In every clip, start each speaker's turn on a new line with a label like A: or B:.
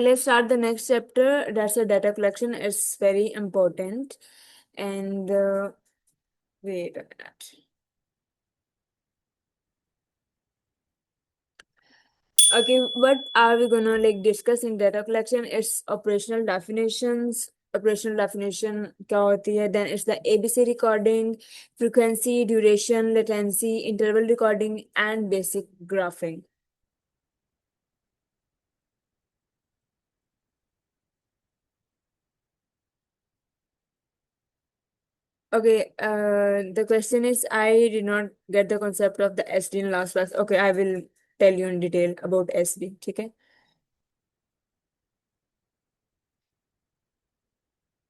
A: Let's start the next chapter. That's a data collection. It's very important. And wait a minute. Okay, what are we gonna discuss in data collection? It's operational definitions. Operational definition क्या होती है? Then it's the ABC recording, frequency, duration, latency, interval recording, and basic graphing. Okay, the question is, I did not get the concept of the SD in last class. Okay, I will tell you in detail about SD. Okay.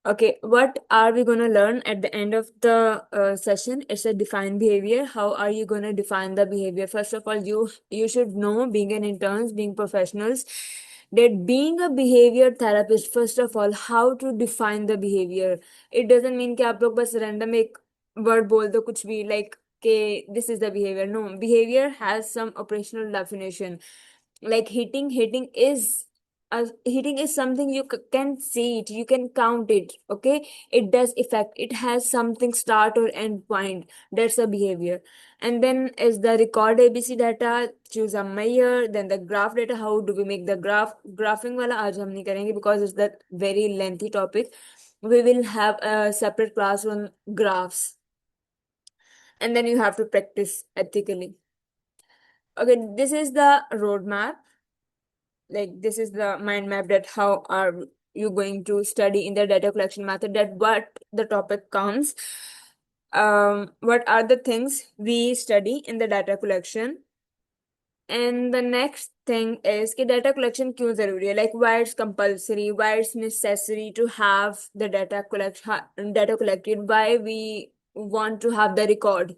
A: Okay, what are we gonna learn at the end of the session? It's a define behavior. How are you gonna define the behavior? First of all, you should know, being an interns, being professionals, that being a behavior therapist, first of all, how to define the behavior. It doesn't mean कि आप लोग बस random एक word बोल दो कुछ भी के this is the behavior. No, behavior has some operational definition. Like hitting is something you can see it, you can count it. Okay, it does effect, it has something start or end point. That's a behavior. And then is the record ABC data, choose a measure, then the graph data. How do we make the graphing wala aaj hum nahi karenge because it's that very lengthy topic. We will have a separate class on graphs, and then you have to practice ethically. Okay, this is the roadmap. This is the mind map that how are you going to study in the data collection method, that what the topic comes, what are the things we study in the data collection. And the next thing is कि data collection क्यों जरूरी है, like why it's compulsory, why it's necessary to have the data collected, why we want to have the record,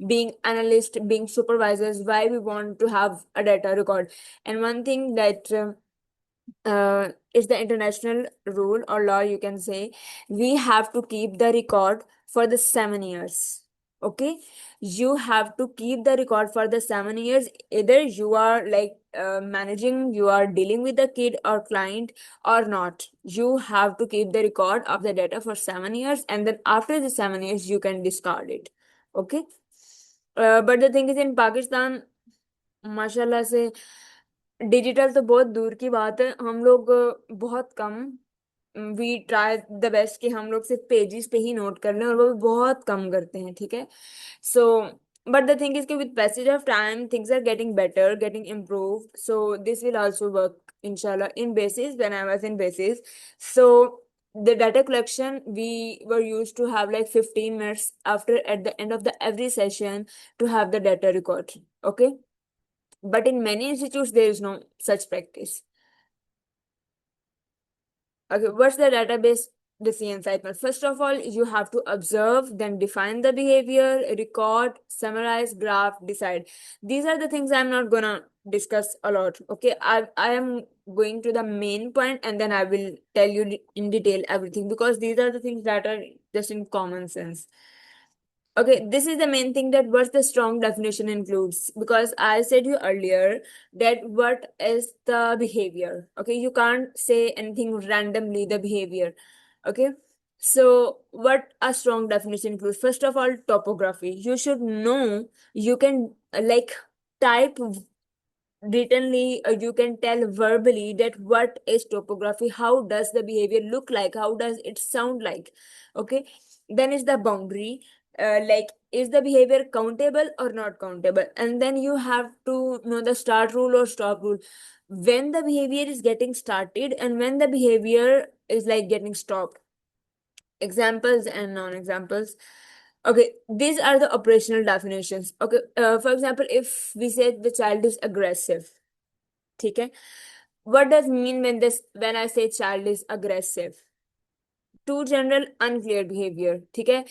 A: being analyst, being supervisors, why we want to have a data record. And one thing that it's the international rule or law, you can say, we have to keep the record for the 7 years. Okay, you have to keep the record for the 7 years. Either you are managing, you are dealing with the kid or client or not, you have to keep the record of the data for 7 years, and then after the 7 years you can discard it. Okay, but the thing is, in Pakistan, माशाल्लाह से digital तो बहुत दूर की बात है, हम लोग बहुत कम, वी ट्राई द बेस्ट कि हम लोग सिर्फ पेजेस पे ही नोट कर लें, और वो भी बहुत कम करते हैं. ठीक है. So but the thing is कि with passage of time things are getting better, getting improve. So this will also work inshallah in basis. When I was in basis, so the data collection, we were used to have like 15 minutes after at the end of the every session to have the data record. Okay, but in many institutes, there is no such practice. Okay, what's the database decision cycle? First of all, you have to observe, then define the behavior, record, summarize, graph, decide. These are the things I'm not gonna discuss a lot. Okay, I am going to the main point, and then I will tell you in detail everything, because these are the things that are just in common sense. Okay, this is the main thing, that what the strong definition includes, because I said you earlier that what is the behavior. Okay, you can't say anything randomly, the behavior. Okay, so what a strong definition includes, first of all, topography. You should know, you can type writtenly, you can tell verbally that what is topography, how does the behavior look like, how does it sound like. Okay, then is the boundary, is the behavior countable or not countable. And then you have to know the start rule or stop rule, when the behavior is getting started and when the behavior is getting stopped. Examples and non-examples. Okay, these are the operational definitions. Okay, for example, if we say the child is aggressive, ठीक है, what does mean when I say child is aggressive? Too general unclear behaviour. ठीक है,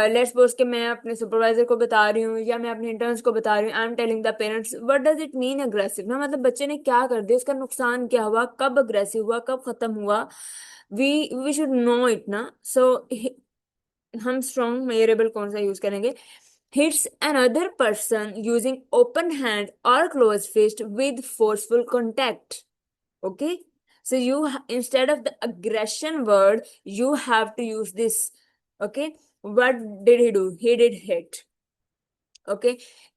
A: let's suppose कि मैं अपने supervisor को बता रही हूँ या मैं अपने इंटर्न्स को बता रही हूँ, I am telling the parents what does it mean aggressive ना, मतलब बच्चे ने क्या कर दिया, उसका नुकसान क्या हुआ, कब अग्रेसिव हुआ, कब खत्म हुआ. वी शुड नो इट ना. सो हम स्ट्रॉन्ग मेजरेबल कौन सा यूज करेंगे? Hits another person using open hand और close fist with forceful contact. Okay, So instead of the aggression word, you have to use this. Okay, what did he do? He did hit. Okay,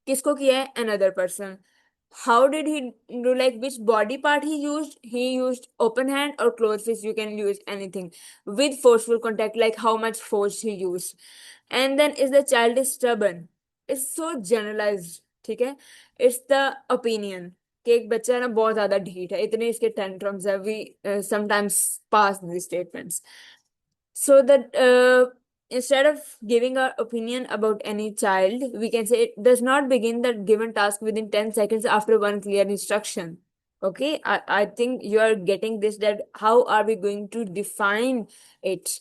A: किसको किया है? Another person. How did he do? Like, which body part he used? He used open hand or closed fist. You can use anything with forceful contact, like how much force he used. And then, is the child is stubborn? It's so generalized. ठीक है, it's the opinion कि एक बच्चा ना बहुत ज्यादा ढीठ है, इतने इसके टेंट्रम्स है. We sometimes pass these statements. So that instead of giving our opinion about any child, we can say it does not begin the given task within 10 seconds after one clear instruction. Okay, I think you are getting this, that how are we going to define it?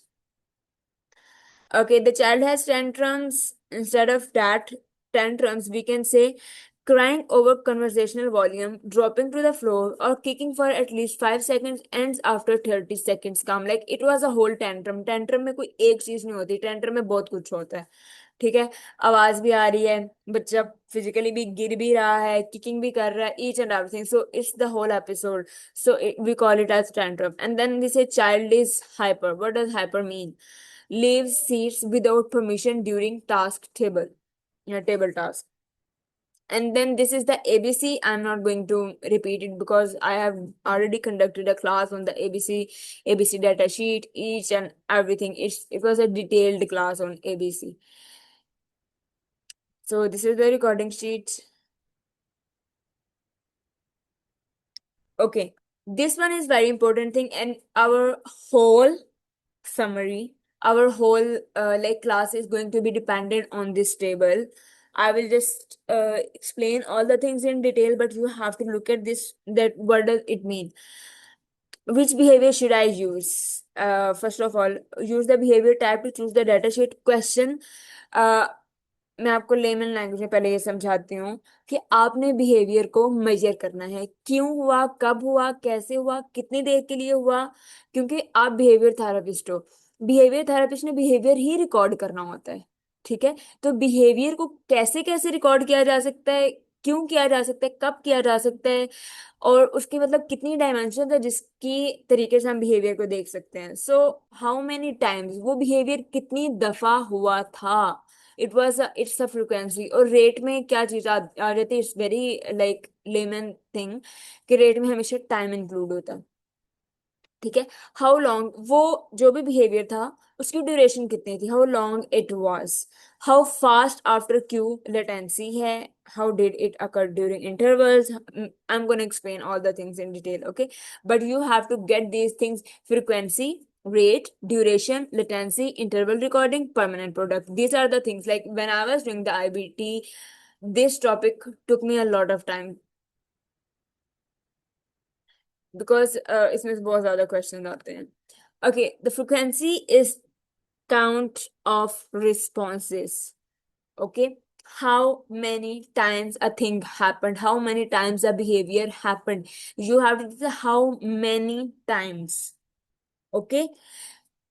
A: Okay, the child has tantrums. Instead of that tantrums, we can say crying over conversational volume, dropping to the floor, or kicking for at least 5 seconds ends after 30 seconds calm. Like it was a whole tantrum. Tantrum में कोई एक चीज नहीं होती, tantrum में बहुत कुछ होता है. ठीक है, आवाज भी आ रही है, बच्चा फिजिकली भी गिर भी रहा है, किकिंग भी कर रहा है, each and everything. So it's the whole episode. So we call it as tantrum. And then we say child is hyper. What does hyper mean? Leaves seats without permission during task table, table task. And then this is the ABC. I'm not going to repeat it because I have already conducted a class on the ABC data sheet, each and everything. It was a detailed class on ABC. So this is the recording sheet. Okay, this one is very important thing, and our whole summary, our whole like class is going to be dependent on this table. I will just explain all the things in detail, but you have to look at this, that what does it mean. Which behavior should I use? First of all, use the behavior type to choose the data sheet question. uh, मैं आपको layman language में पहले ये समझाती हूँ कि आपने behaviour को मेजर करना है. क्यों हुआ, कब हुआ, कैसे हुआ, कितनी देर के लिए हुआ. क्योंकि आप बिहेवियर थेरेपिस्ट हो. बिहेवियर थेरेपिस्ट ने बिहेवियर ही रिकॉर्ड करना होता है. ठीक है, तो बिहेवियर को कैसे कैसे रिकॉर्ड किया जा सकता है, क्यों किया जा सकता है, कब किया जा सकता है, और उसकी मतलब कितनी डायमेंशन है जिसकी तरीके से हम बिहेवियर को देख सकते हैं. सो हाउ मेनी टाइम्स वो बिहेवियर कितनी दफा हुआ था. It's a frequency. और रेट में क्या चीज आ जाती है, it's very like lemon thing कि रेट में हमेशा टाइम इंक्लूड होता है. ठीक है, हाउ लॉन्ग वो जो भी बिहेवियर था उसकी ड्यूरेशन कितनी थी, how long it was, how fast after cue latency है, how did it occur during intervals. I am gonna explain all the things in detail. Okay, but you have to get these things: frequency, rate, duration, latency, interval recording, permanent product. These are the things. Like when I was doing the IBT, this topic took me a lot of time because इसमें बहुत ज्यादा question आते हैं. Okay, the frequency is count of responses. Okay, how many times a thing happened, how many times a behavior happened. You have to say how many times. Okay,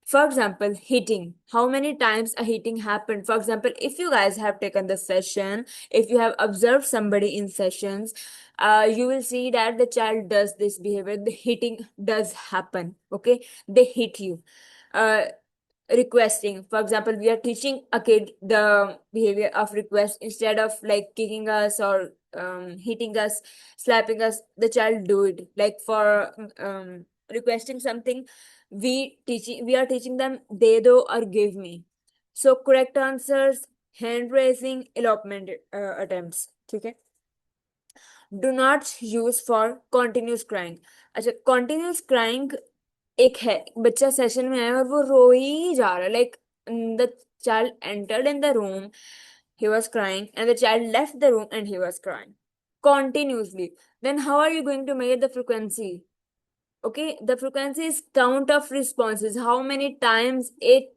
A: for example, hitting. How many times a hitting happened? For example, if you guys have taken the session, if you have observed somebody in sessions, you will see that the child does this behavior. The hitting does happen. Okay, they hit you. Uh, Requesting, for example, we are teaching a kid the behavior of request. Instead of like kicking us or hitting us, slapping us, the child do it. Like for requesting something, we are teaching them they do or give me. So correct answers, hand raising, elopement attempts. ठीक है, do not use for continuous crying. अच्छा, continuous crying एक है, बच्चा session में आया और वो रो ही जा रहा है. Like the child entered in the room, he was crying, and the child left the room and he was crying continuously. Then how are you going to measure the frequency? Okay, the frequency is count of responses, how many times it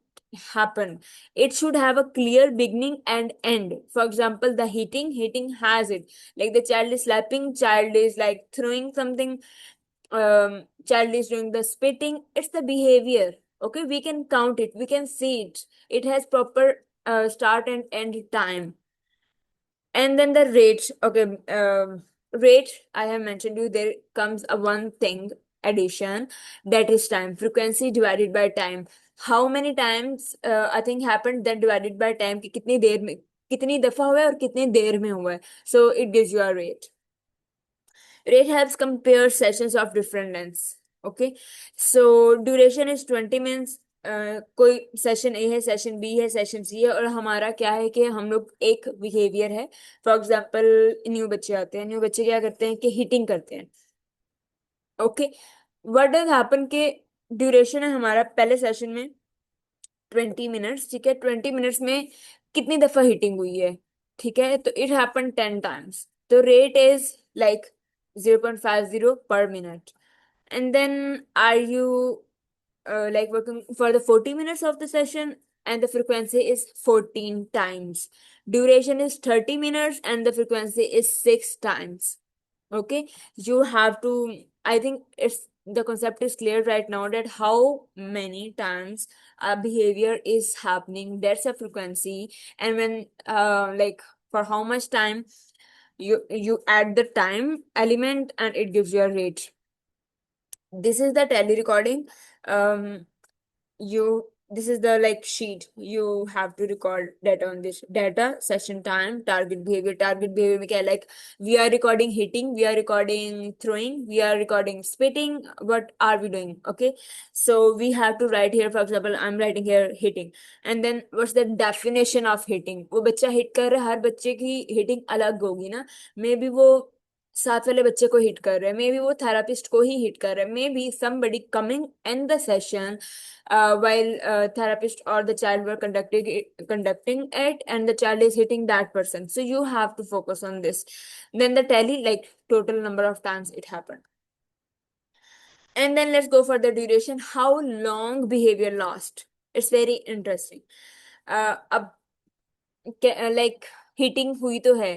A: happened. It should have a clear beginning and end. For example, the hitting has it, like the child is slapping, child is like throwing something, child is doing the spitting. It's the behavior. Okay, we can count it, we can see it. It has proper start and end time. And then the rate. Okay, rate, I have mentioned you, there comes a one thing. addition, that is time. Frequency divided by time. How many times I think happened, that divided by time, कि कितनी देर में, कितनी दफा हुआ है और कितनी देर में हुआ है. So it gives you a rate. Rate helps compare sessions of different lengths. Okay, so duration is 20 minutes. कोई सेशन ए है, सेशन बी है, सेशन सी है, और हमारा क्या है कि हम लोग एक बिहेवियर है. फॉर एग्जाम्पल, न्यू बच्चे आते हैं, न्यू बच्चे क्या करते हैं कि हीटिंग करते हैं. ओके, व्हाट डज हैपन के ड्यूरेशन है हमारा पहले सेशन में 20 मिनट्स. ठीक है, 20 मिनट्स में कितनी दफा हीटिंग हुई है? ठीक है, तो इट हैपन 10 टाइम्स. तो rate is like 0.50 per minute. And then are you like working for the 40 minutes of the session, and the frequency is 14 times. Duration is 30 minutes and the frequency is 6 times. Okay, you have to, I think it's the concept is clear right now, that how many times a behavior is happening, that's a frequency. And when like for how much time, you add the time element and it gives you a rate. This is the tele recording. um you this is the like sheet. You have to record data on this. Data, session time, target behavior. Target behavior में क्या है, like we are recording hitting, we are recording throwing, we are recording spitting. What are we doing? Okay, so we have to write here. For example, I'm writing here hitting, and then what's the definition of hitting. वो बच्चा hit कर रहा है, हर बच्चे की hitting अलग होगी ना. मे बी वो साथ वाले बच्चे को हिट कर रहे हैं, मे बी वो थेरापिस्ट को ही हिट कर रहे हैं, may be somebody coming in the session while therapist or the child were conducting it, and the child is hitting that person. So you have to focus on this. Then the tally, like total number of times it happened. And then let's go for the duration. How long behavior last? It's very interesting. अब like hitting हुई तो है,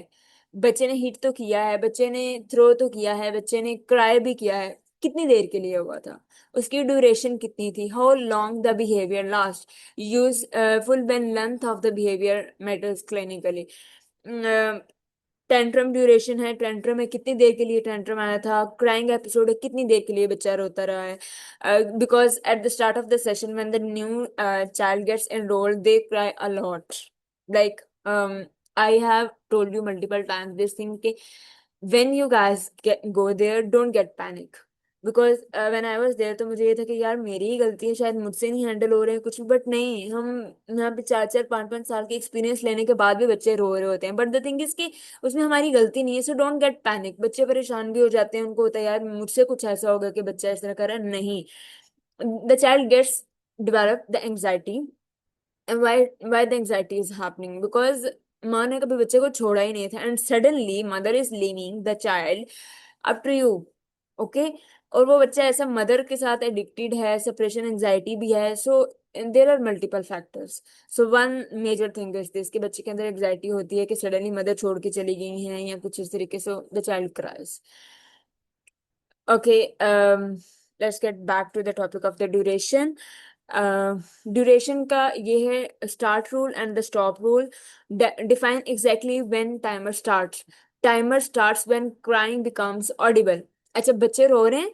A: बच्चे ने hit तो किया है, बच्चे ने थ्रो तो किया है, बच्चे ने क्राई भी किया है. कितनी देर के लिए हुआ था? उसकी ड्यूरेशन कितनी थी? How long the behaviour last? Use full when length of the behaviour matters clinically. Tantrum duration है, टेंट्रम में कितनी देर के लिए टेंट्रम आया था. क्राइंग एपिसोड है, कितनी देर के लिए बच्चा रोता रहा है. Because at the start of the session when the new child gets enrolled, they cry a lot. Like I have told you multiple times this thing कि when you guys go there, don't get panic. Because when I was there तो मुझे ये था कि यार मेरी ही गलती है, शायद मुझसे नहीं हैंडल हो रहे हैं कुछ भी. बट नहीं, हम यहाँ पे 4-4 5-5 साल के एक्सपीरियंस लेने के बाद भी बच्चे रो रहे होते हैं. बट द थिंग इज कि उसमें हमारी गलती नहीं है. So don't get panic. बच्चे परेशान भी हो जाते हैं, उनको होता है यार मुझसे कुछ ऐसा होगा कि बच्चा इस तरह कर रहा है. नहीं, the child gets develop the anxiety. And why the anxiety is happening? Because माँ ने कभी बच्चे को छोड़ा ही नहीं था, and suddenly mother is leaving the child after you. Okay, और वो बच्चा ऐसा मदर के साथ एडिक्टेड है, सेपरेशन एंजाइटी भी है. So there are multiple factors. So one major thing is this कि बच्चे के अंदर एंजाइटी होती है कि सडनली मदर छोड़ के चली गई हैं या कुछ इस तरीके से. The child cries. Okay, let's get back to the topic of the duration. Duration का ये है start rule and the stop rule. Define exactly when timer starts. Timer starts when crying becomes audible. अच्छा, बच्चे रो रहे हैं,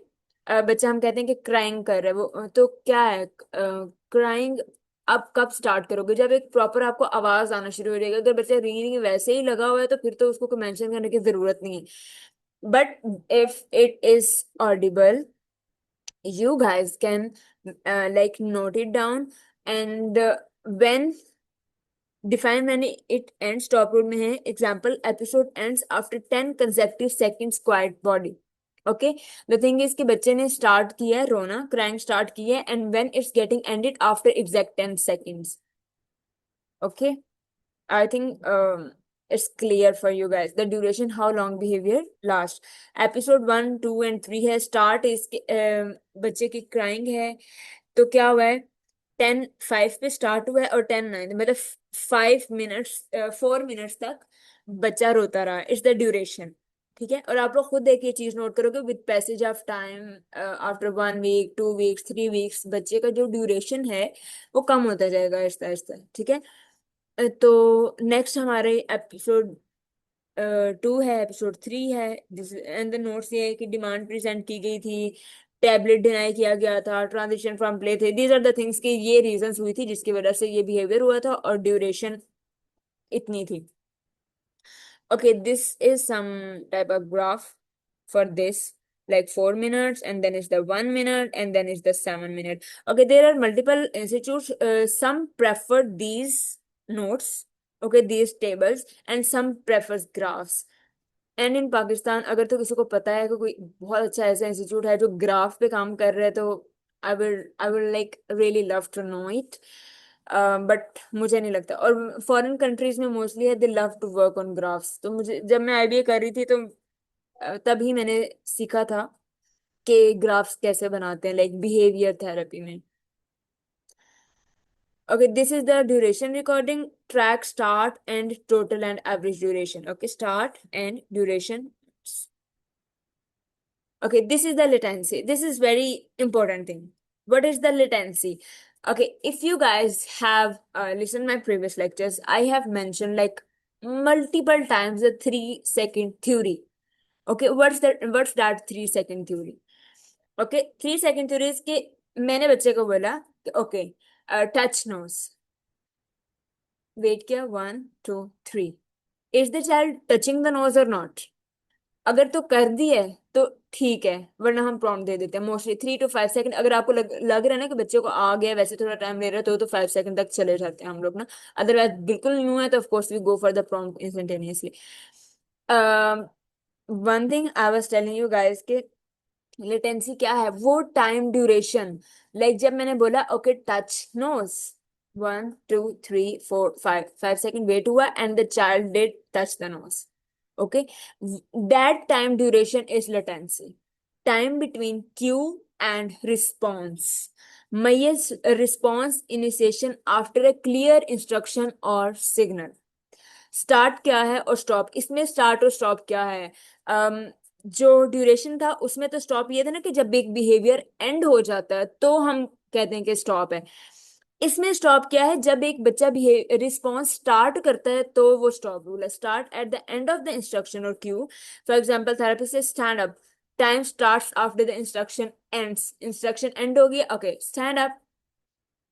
A: बच्चा हम कहते हैं कि क्राइंग कर रहा है वो, तो क्या है क्राइंग? आप कब स्टार्ट करोगे? जब एक प्रॉपर आपको आवाज आना शुरू हो जाएगी. अगर बच्चा री वैसे ही लगा हुआ है तो फिर तो उसको कोई मेंशन करने की जरूरत नहीं है. But if it is audible, you guys can like note it down. And when define when it ends. Stop rule में है, example episode ends after 10 consecutive seconds quiet body. Okay, the thing is कि बच्चे ने start किया है रोना, crying start किया है, and when it's getting ended after exact 10 seconds. Okay, I think it's clear for you guys. The duration, how long behavior lasts. Episode 1, 2 and 3 है. Start is बच्चे की crying है, तो क्या हुआ है? 10:05 पे स्टार्ट हुआ है और 10:09, मतलब 5 मिनट्स 4 मिनट्स तक बच्चा रोता रहा. It's the duration. ठीक है, और आप लोग खुद देखिए, चीज नोट करोगे with passage of time, after 1 week 2 weeks 3 weeks, बच्चे का जो ड्यूरेशन है वो कम होता जाएगा आहिस्ता आहिस्ता. ठीक है, तो नेक्स्ट हमारे एपिसोड 2 है, एपिसोड 3 है. एंड द नोट्स ये है कि डिमांड प्रेजेंट की गई थी, टैबलेट डिनाई किया गया था, ट्रांजिशन फ्रॉम प्ले थे, दीज आर द थिंग्स की ये रीजंस हुई थी जिसकी वजह से ये बिहेवियर हुआ था और ड्यूरेशन इतनी थी. Okay, this is some type of graph for this, like 4 minutes, and then is the 1 minute, and then is the 7 minute. Okay, there are multiple institutes. Some prefer these notes, okay, these tables, and some prefers graphs. And in Pakistan अगर तो किसी को पता है कि कोई बहुत अच्छा ऐसा इंस्टीट्यूट है जो ग्राफ पे काम कर रहा है तो I will like really love to know it. But मुझे नहीं लगता. और फॉरेन कंट्रीज में मोस्टली है, they love to work on graphs. तो मुझे जब मैं आईबीए कर रही थी तो तभी मैंने सीखा था कि ग्राफ्स कैसे बनाते हैं, लाइक बिहेवियर थेरेपी में. Okay, this is the duration recording. Track start and total and average duration. Okay, start and duration. Okay, this is the latency. This is very important thing. What is the latency? Okay, if you guys have listened my previous lectures, I have mentioned like multiple times the 3 second theory. Okay, what's that 3 second theory? Okay, 3 second theory is कि मैंने बच्चे को बोला कि okay, touch nose. Wait किया, 1 2 3. Is the child touching the nose और not? अगर तो कर दी है तो ठीक है, वरना हम प्रॉम्प्ट दे देते हैं मोस्टली 3 to 5 सेकंड. अगर आपको लग रहा है ना कि बच्चे को आ गया, वैसे थोड़ा टाइम ले रहा है, तो 5 सेकंड तक चले जाते हैं हम लोग ना. अदरवाइज बिल्कुल न्यू है तो of course we go for the prompt instantaneously. One thing I was telling you guys के लेटेंसी क्या है, वो टाइम ड्यूरेशन. लाइक जब मैंने बोला okay touch nose, 1 2 3 4 5 5 second wait हुआ and the child did touch the nose. Okay, that time duration is latency. Time between cue and response. Mayes response initiation after a clear instruction or signal. Start क्या है और stop, इसमें start और stop क्या है? जो duration था उसमें तो स्टॉप ये था ना कि जब एक बिहेवियर एंड हो जाता है तो हम कहते हैं कि स्टॉप है. इसमें स्टॉप क्या है? जब एक बच्चा रिस्पॉन्स स्टार्ट करता है तो वो स्टॉप रूल है. Start at the end of the instruction और क्यू. फॉर एग्जाम्पल थेरेपिस्ट से stand up, time start after the instruction ends. Instruction and होगी, ओके स्टैंड अप.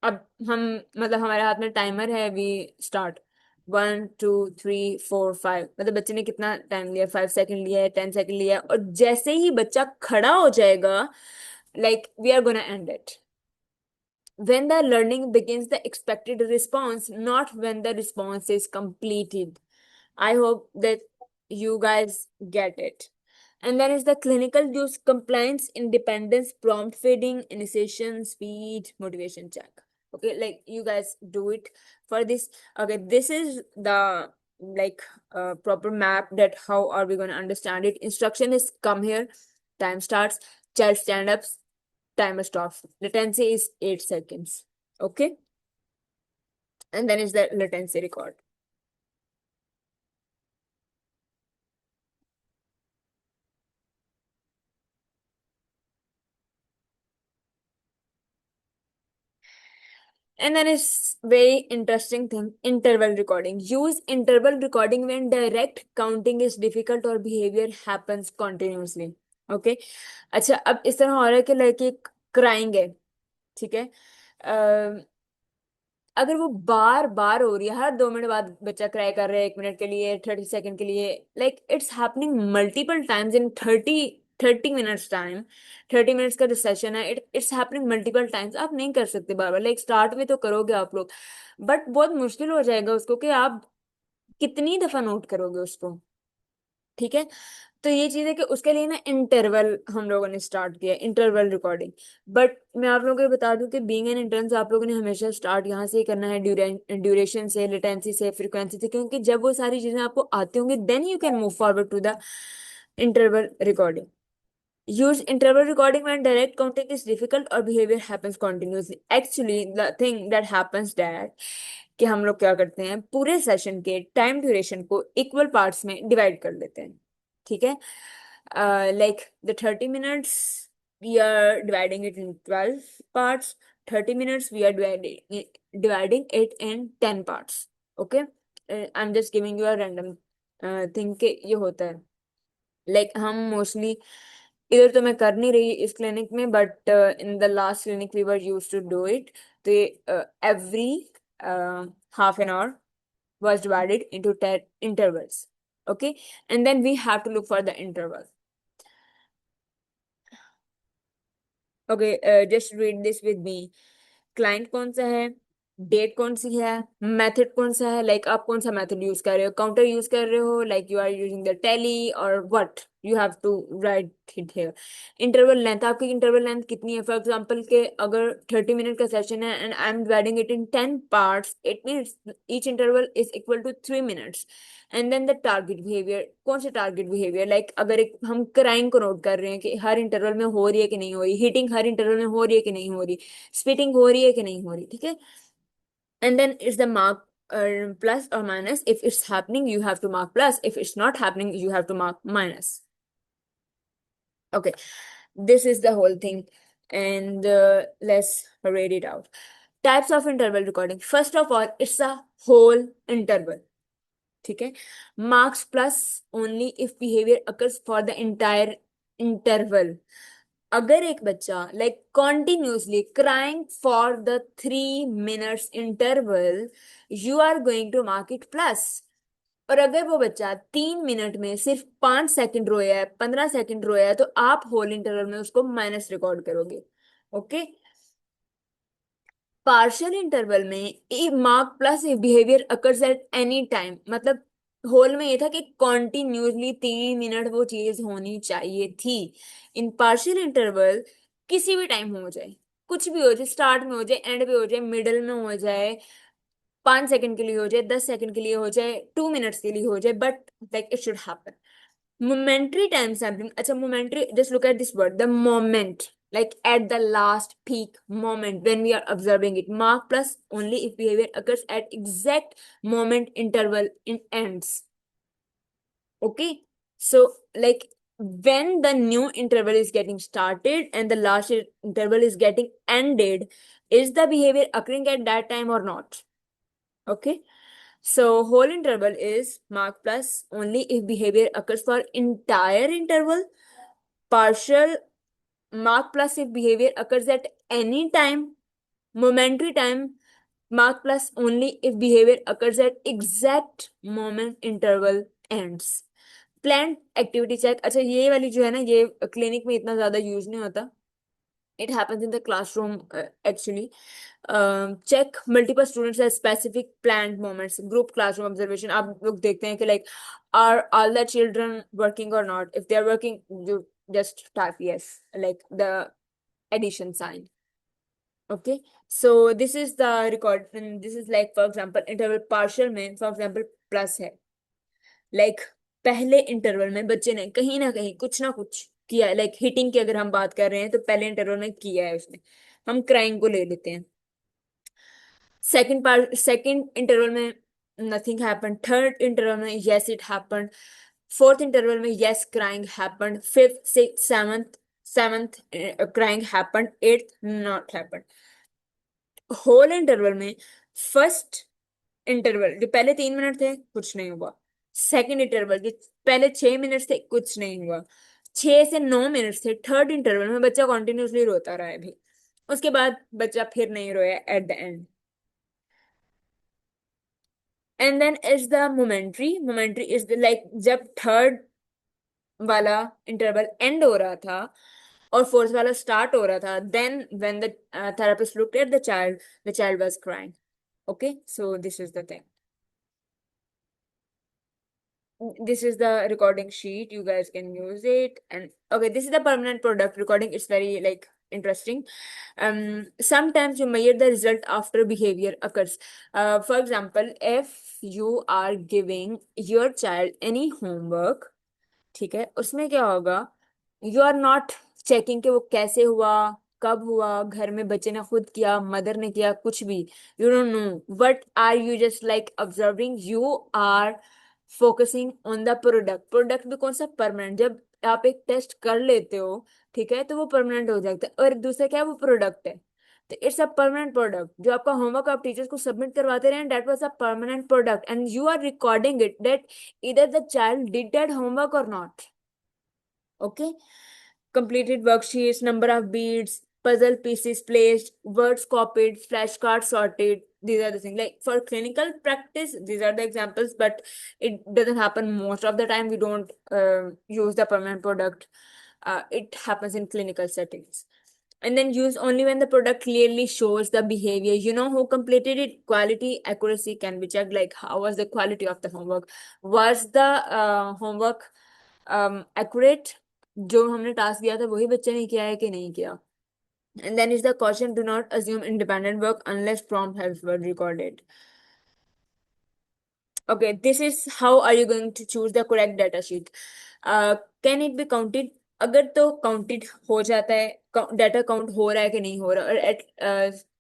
A: अब हम मतलब हमारे हाथ में टाइमर है, वी स्टार्ट 1 2 3 4 5. मतलब बच्चे ने कितना टाइम लिया, 5 सेकंड लिया है, 10 सेकंड लिया है, और जैसे ही बच्चा खड़ा हो जाएगा like we are gonna end it. When the learning begins the expected response, not when the response is completed. I hope that you guys get it. And then is the clinical use: compliance, independence, prompt feeding, initiation, speed, motivation check. Okay, like you guys do it for this. Okay, this is the like proper map that how are we going to understand it. Instruction is come here, time starts, child stand ups, timer stops. Latency is 8 seconds. Okay. And then is the latency record. And then is very interesting thing, interval recording. Use interval recording when direct counting is difficult or behavior happens continuously. Okay. अच्छा, अब इस तरह हो रहा है कि लड़की crying है, ठीक है. अगर वो बार बार हो रही है, हर 2 मिनट बाद बच्चा क्राई कर रहा है, 1 मिनट के लिए, 30 सेकंड के लिए, like it's happening multiple times in 30 minutes time. 30 minutes का जो सेशन है, इट्स हैपनिंग मल्टीपल टाइम्स. आप नहीं कर सकते बार बार. लाइक स्टार्ट में तो करोगे आप लोग, बट बहुत मुश्किल हो जाएगा उसको कि आप कितनी दफा नोट करोगे उसको. ठीक है. तो ये चीज है कि उसके लिए ना इंटरवल हम लोगों ने स्टार्ट किया, इंटरवल रिकॉर्डिंग. बट मैं आप लोगों को ये बता दूं कि बीइंग एन इंटर्न आप लोगों ने हमेशा स्टार्ट यहाँ से ही करना है, ड्यूरेशन से, लेटेंसी से, फ्रीक्वेंसी से, क्योंकि जब वो सारी चीजें आपको आती होंगी then you can move forward to the interval recording. Use interval recording when direct counting is difficult or behavior happens continuously. Actually, the thing that happens that कि हम लोग क्या करते हैं, पूरे सेशन के टाइम ड्यूरेशन को इक्वल पार्ट्स में डिवाइड कर लेते हैं. ठीक है. Like the 30 minutes, we are dividing it in 12 parts. 30 minutes, we are dividing it in 10 parts. Okay. I'm just giving you a random thing कि ये होता है. Like हम मोस्टली इधर तो मैं कर नहीं रही इस क्लिनिक में, but in the last clinic we were used to do it. तो every half an hour was divided into 10 intervals. Okay, and then we have to look for the interval. Okay, just read this with me. Client कौन सा है, date कौन सी है, method कौन सा है, like आप कौन सा मेथड यूज कर रहे हो, काउंटर यूज कर रहे हो, like you are using the tally और what you have to write it here. Interval length, आपकी इंटरवल लेंथ कितनी है. फॉर एग्जांपल के अगर 30 मिनट का सेशन है and I am dividing it in 10 parts, it means each interval is equal to 3 minutes. And then the target behaviour, कौन से target behaviour, like अगर एक हम क्राइम को नोट कर रहे हैं कि हर इंटरवल में हो रही है कि नहीं हो रही, हिटिंग हर इंटरवल में हो रही है कि नहीं हो रही, स्पिटिंग हो रही है कि नहीं हो रही. ठीक है. And then is the mark plus or minus. If it's happening you have to mark plus, if it's not happening you have to mark minus. Okay, this is the whole thing. And let's read it out. Types of interval recording. First of all, it's a whole interval. ठीक है. Marks plus only if behavior occurs for the entire interval. अगर एक बच्चा like continuously crying for the 3 minutes interval, you are going to mark it plus. और अगर वो बच्चा 3 minute में सिर्फ 5 सेकंड रोया है, 15 सेकंड रोया है, तो आप होल इंटरवल में उसको माइनस रिकॉर्ड करोगे. ओके. पार्शियल इंटरवल में a mark plus behaviour occurs at any time, मतलब होल में ये था कि कॉन्टिन्यूसली 3 मिनट वो चीज होनी चाहिए थी. इन पार्शियल इंटरवल किसी भी टाइम हो जाए, कुछ भी हो जाए, स्टार्ट में हो जाए, एंड पे हो जाए, मिडल में हो जाए, 5 सेकंड के लिए हो जाए, 10 सेकंड के लिए हो जाए, 2 मिनट्स के लिए हो जाए, but like it should happen. Momentary time sampling. अच्छा, momentary, just look at this word, the moment, like at the last peak moment when we are observing it. Mark plus only if behavior occurs at exact moment interval in ends. Okay, so like when the new interval is getting started and the last interval is getting ended, is the behavior occurring at that time or not? Okay. So whole interval is mark plus only if behavior occurs for entire interval. Partial mark plus if behavior occurs at any time. Momentary time mark plus only if behavior occurs at exact moment interval ends. Planned activity check. अच्छा, ये वाली जो है ना, ये clinic में इतना ज्यादा यूज नहीं होता. It happens in the classroom actually. Check multiple students at specific planned moments. Group classroom observation. आप लोग देखते हैं कि like are all the children working or not. If they are working, you just type yes, like the addition sign. Okay. So this is the record, and this is like for example interval partial में for example plus है. Like पहले interval में बच्चे ने कहीं ना कहीं कुछ ना कुछ किया है. लाइक हिटिंग की अगर हम बात कर रहे हैं तो पहले इंटरवल में किया है उसने. हम क्राइम को ले लेते हैं. सेकंड इंटरवल में नथिंग हैपन. थर्ड इंटरवल में yes it happen. Fourth interval में yes crying happen. Fifth six seventh crying happen. Eighth not happen. Whole interval में फर्स्ट इंटरवल जो पहले 3 मिनट थे कुछ नहीं हुआ. सेकंड इंटरवल के पहले 6 मिनट थे कुछ नहीं हुआ. 6 से 9 मिनट थे थर्ड इंटरवल में, बच्चा कॉन्टिन्यूसली रोता रहा है भी. उसके बाद बच्चा फिर नहीं रोया at the end. And then is the momentary. Momentary is the like जब थर्ड वाला इंटरवल एंड हो रहा था और फोर्थ वाला स्टार्ट हो रहा था, then when the therapist looked at the child was crying. Okay, so this is the thing. This is the recording sheet, you guys can use it. And okay, this is the permanent product recording. It's very like interesting. Sometimes you measure the result after behavior occurs. For example, if you are giving your child any homework, ठीक है, उसमें क्या होगा, you are not checking कि वो कैसे हुआ, कब हुआ, घर में बच्चे ने खुद किया, मदर ने किया, कुछ भी. You don't know what are you just like observing. You are focusing on the product. Product भी कौन सा, परमानेंट. जब आप एक टेस्ट कर लेते हो, ठीक है, तो वो परमानेंट हो जाता है. और दूसरा क्या है, वो प्रोडक्ट है. तो इट्स अ परमानेंट प्रोडक्ट. जो आपका होमवर्क आप टीचर्स को सबमिट करवाते रहे, that was a permanent product and you are recording it that either the child did that homework or not. Okay. completed worksheets, number of beads, puzzle pieces placed, words copied, flashcards sorted. These are the things. Like for clinical practice, these are the examples, but it doesn't happen most of the time. We don't use the permanent product. It happens in clinical settings. And then use only when the product clearly shows the behavior. You know who completed it? Quality, accuracy can be checked. Like how was the quality of the homework? Was the homework accurate? जो हमने task दिया था वही बच्चे ने किया है कि नहीं किया. And then is the caution: do not assume independent work unless prompt helps were recorded. Okay, this is how are you going to choose the correct data sheet. Can it be counted? अगर तो counted हो जाता है, data count हो रहा है कि नहीं हो रहा, और एट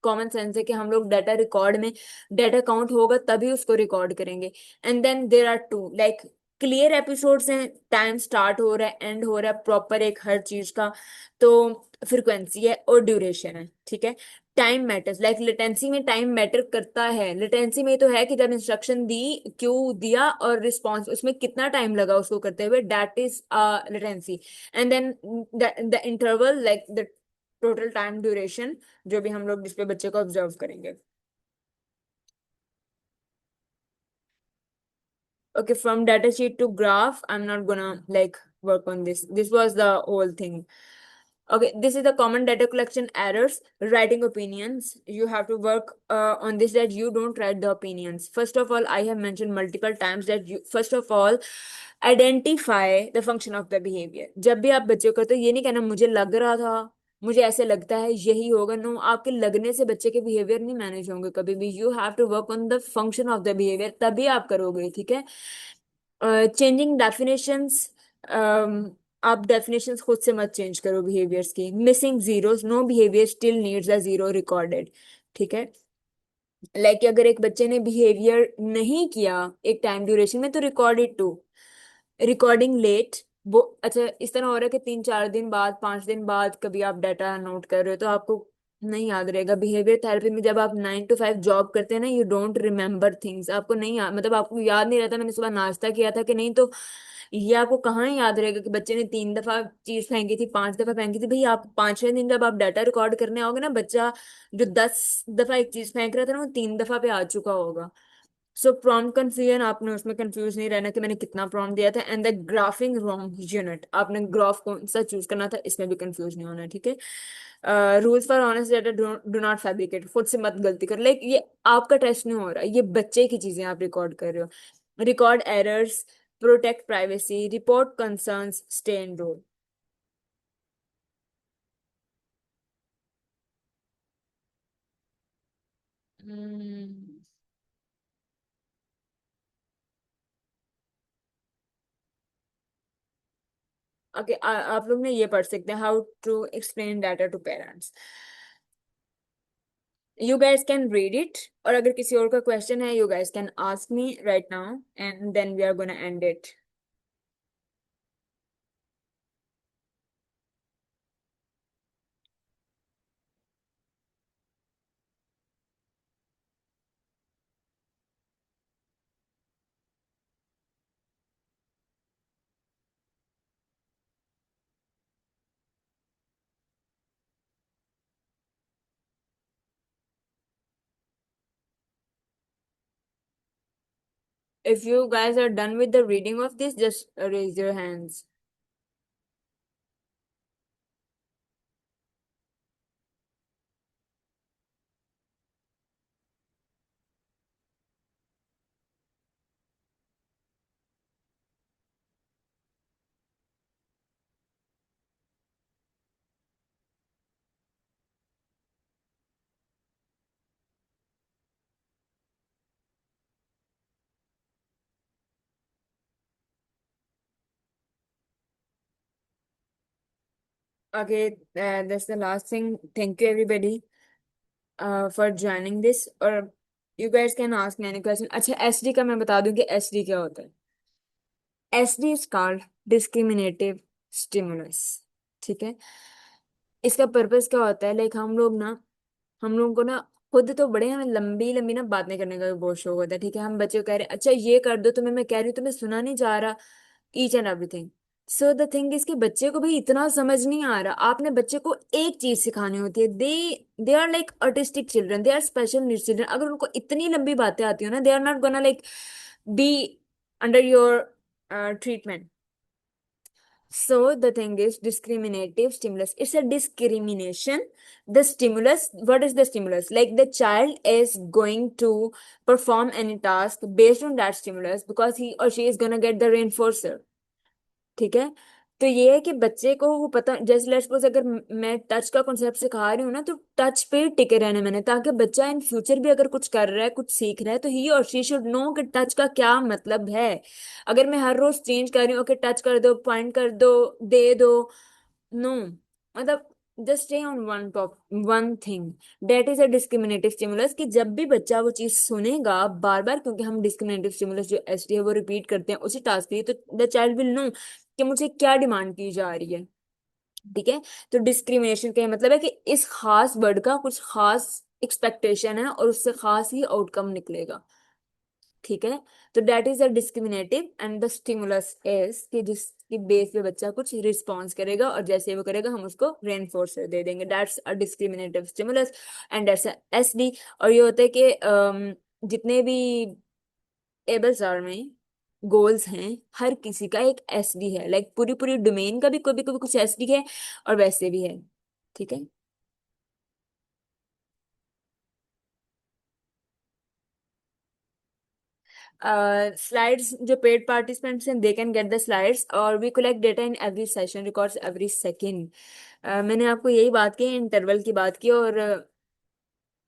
A: कॉमन सेंस है कि हम लोग डाटा रिकॉर्ड में डाटा काउंट होगा तभी उसको रिकॉर्ड करेंगे. And then there are two like clear episodes हैं, टाइम स्टार्ट हो रहा है एंड हो रहा है प्रॉपर एक हर चीज का. तो फ्रिक्वेंसी है और ड्यूरेशन है. ठीक है. टाइम मैटर्स, लाइक लेटेंसी में टाइम मैटर करता है. लेटेंसी में तो है कि जब इंस्ट्रक्शन दी, क्यों दिया और रिस्पॉन्स, उसमें कितना टाइम लगा उसको करते हुए, that is latency. And then the interval, like the total time duration, जो भी हम लोग जिसपे बच्चे को ऑब्जर्व करेंगे. Okay, from data sheet to graph, I'm not gonna like work on this. This was the whole thing. Okay, this is the common data collection errors. Writing opinions. You have to work on this, that you don't write the opinions. First of all, I have mentioned multiple times that you first of all identify the function of the behavior. जब भी आप बच्चे को करते हो, ये नहीं कहना मुझे लग रहा था, मुझे ऐसे लगता है यही होगा. नो, आपके लगने से बच्चे के बिहेवियर नहीं मैनेज होंगे कभी भी. You have to work on the function of the behaviour, तभी आप करोगे. ठीक है. Changing definitions. आप डेफिनेशंस खुद से मत चेंज करो बिहेवियर्स की. Missing zeros. No behaviour still needs a zero recorded. ठीक है. लाइक अगर एक बच्चे ने बिहेवियर नहीं किया एक टाइम ड्यूरेशन में, तो record it too. Recording late. वो अच्छा इस तरह हो रहा है कि 3 4 दिन बाद, 5 दिन बाद कभी आप डाटा नोट कर रहे हो तो आपको नहीं याद रहेगा. बिहेवियर थेरेपी में जब आप 9 to 5 जॉब करते हैं ना, यू डोंट रिमेम्बर थिंग्स. आपको नहीं याद, मतलब आपको याद नहीं रहता मैंने सुबह नाश्ता किया था कि नहीं. तो ये आपको कहाँ याद रहेगा कि बच्चे ने 3 दफा चीज फेंकी थी, 5 दफा फेंकी थी. भाई आप 5वें दिन जब आप डाटा रिकॉर्ड करने आओगे ना, बच्चा जो 10 दफा एक चीज फेंक रहा था ना, वो 3 दफा पे आ चुका होगा. सो प्रॉम्प्ट कंफ्यूजन, आपने उसमें कंफ्यूज नहीं रहना कि मैंने कितना प्रॉम्प्ट दिया था. And the graphic wrong unit, आपने ग्राफ कौन सा चूज करना था, इसमें भी कंफ्यूज नहीं होना. ठीक है. Rules for honest data. Do not fabricate. खुद से मत गलती कर. लाइक ये आपका टेस्ट नहीं हो रहा, ये बच्चे की चीजें आप रिकॉर्ड कर रहे हो. Record errors. Protect privacy. Report concerns. Stay in role. Okay, आप लोग ने ये पढ़ सकते हैं, how to explain data to parents. You guys can read it, और अगर किसी और का क्वेश्चन है, you guys can ask me right now, and then we are gonna end it. If you guys are done with the reading of this, just raise your hands. Okay, that's the last thing. Thank you everybody for joining this. और you guys can ask me any question. अच्छा, SD का मैं बता दूं कि SD क्या होता है. SD is called discriminative stimulus. ठीक है. इसका पर्पस क्या होता है, लाइक हम लोग को ना खुद तो बड़े हमें लंबी लंबी ना बातें करने का बहुत शौक होता है. ठीक है. हम बच्चे को कह रहे हैं अच्छा ये कर दो, तुम्हें मैं कह रही हूँ, तुम्हें सुना नहीं जा रहा. Each and everything. So the thing is कि बच्चे को भी इतना समझ नहीं आ रहा। आपने बच्चे को एक चीज सिखानी होती है। They are like autistic children, they are special need children. अगर उनको इतनी लंबी बातें आती हो ना, they are not gonna like be under your treatment. So the thing is discriminative stimulus. It's a discrimination. The stimulus, what is the stimulus? Like the child is going to perform any task based on that stimulus because he or she is gonna get the reinforcer. ठीक है। तो ये है कि बच्चे को वो पता, जैसे लेट्स सपोज अगर मैं टच का कॉन्सेप्ट सिखा रही हूँ ना, तो टच पे ही टिके रहने मैंने, ताकि बच्चा इन फ्यूचर भी अगर कुछ कर रहा है, कुछ सीख रहा है, तो ही और शी शुड नो कि टच का क्या मतलब है। अगर मैं हर रोज चेंज कर रही हूँ, ओके टच कर दो, पॉइंट कर दो, दे दो, नो, मतलब just stay on one top, one thing. That is a discriminative stimulus, कि जब भी बच्चा वो चीज सुनेगा बार बार, क्योंकि हम डिस्क्रिमिनेटिव स्टिमुलस जो एस डी है वो रिपीट करते हैं उसी टास्क के लिए, तो द चाइल्ड विल नो कि मुझे क्या डिमांड की जा रही है। ठीक है। तो डिस्क्रिमिनेशन का ये मतलब है कि इस खास वर्ड का कुछ खास एक्सपेक्टेशन है और उससे खास ही आउटकम निकलेगा। ठीक है। तो that is a discriminative and the stimulus is कि जिसकी बेस पे बच्चा कुछ रिस्पॉन्स करेगा और जैसे वो करेगा हम उसको रेनफोर्सर दे देंगे। That's a discriminative stimulus and that's a SD. और ये होता है कि जितने भी एबल्स आर में गोल्स हैं, हर किसी का एक एसडी है। लाइक पूरी पूरी डोमेन का भी कभी कभी कुछ एसडी है और वैसे भी है। ठीक है। स्लाइड्स जो पेड पार्टिसिपेंट्स हैं, they can get the slides, और we collect data in every session, records every second. मैंने आपको यही बात की, इंटरवल की बात की। और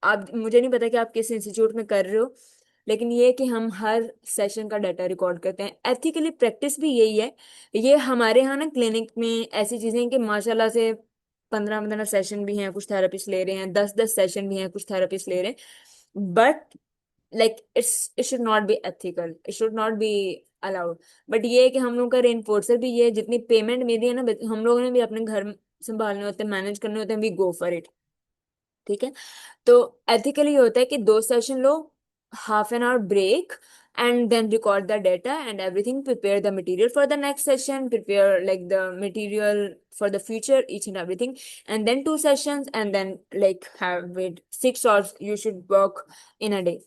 A: आप, मुझे नहीं पता कि आप किस इंस्टीट्यूट में कर रहे हो, लेकिन ये है कि हम हर सेशन का डाटा रिकॉर्ड करते हैं। एथिकली प्रैक्टिस भी यही है। ये हमारे यहाँ ना क्लिनिक में ऐसी चीजें हैं कि माशाल्लाह से 15-15 सेशन भी हैं, कुछ थेरेपिस्ट ले रहे हैं, 10-10 सेशन भी हैं, कुछ थेरेपिस्ट ले रहे हैं। But like it should not be ethical, it should not be allowed. But ये है कि हम लोग का रेनफोर्सर भी ये है, जितनी पेमेंट मिली है ना, हम लोगों ने भी अपने घर संभालने होते हैं, मैनेज करने होते हैं, वी गो फॉर इट। ठीक है। तो एथिकली होता है कि 2 सेशन लो, ½ an hour break, and then record the data and everything, prepare the material for the next session, prepare like the material for the future, each and everything, and then 2 sessions, and then like have it 6 hours you should work in a day.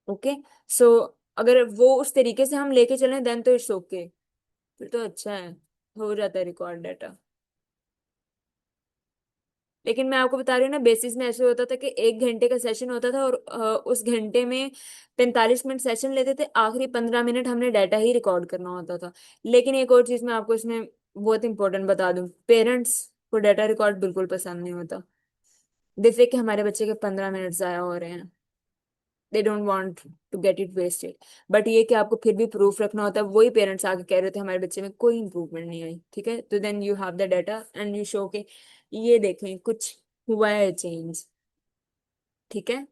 A: Okay, so अगर वो उस तरीके से हम लेके चलें then तो it's okay, फिर तो अच्छा है, हो जाता है रिकॉर्ड डाटा। लेकिन मैं आपको बता रही हूँ ना, बेसिस में ऐसे होता था कि 1 घंटे का सेशन होता था और उस घंटे में 45 मिनट सेशन लेते थे, आखिरी 15 मिनट हमने डाटा ही रिकॉर्ड करना होता था। लेकिन एक और चीज मैं आपको इसमें बहुत इंपॉर्टेंट बता दूं, पेरेंट्स को डाटा रिकॉर्ड बिल्कुल पसंद नहीं होता। जैसे कि हमारे बच्चे के 15 मिनट जाया हो रहे हैं, they don't want to get it wasted. But ये कि आपको फिर भी प्रूफ रखना होता है। वही पेरेंट्स आके कह रहे थे हमारे बच्चे में कोई इंप्रूवमेंट नहीं आई, ठीक है, तो then you have the data and you show के ये देखें कुछ हुआ है चेंज। ठीक है।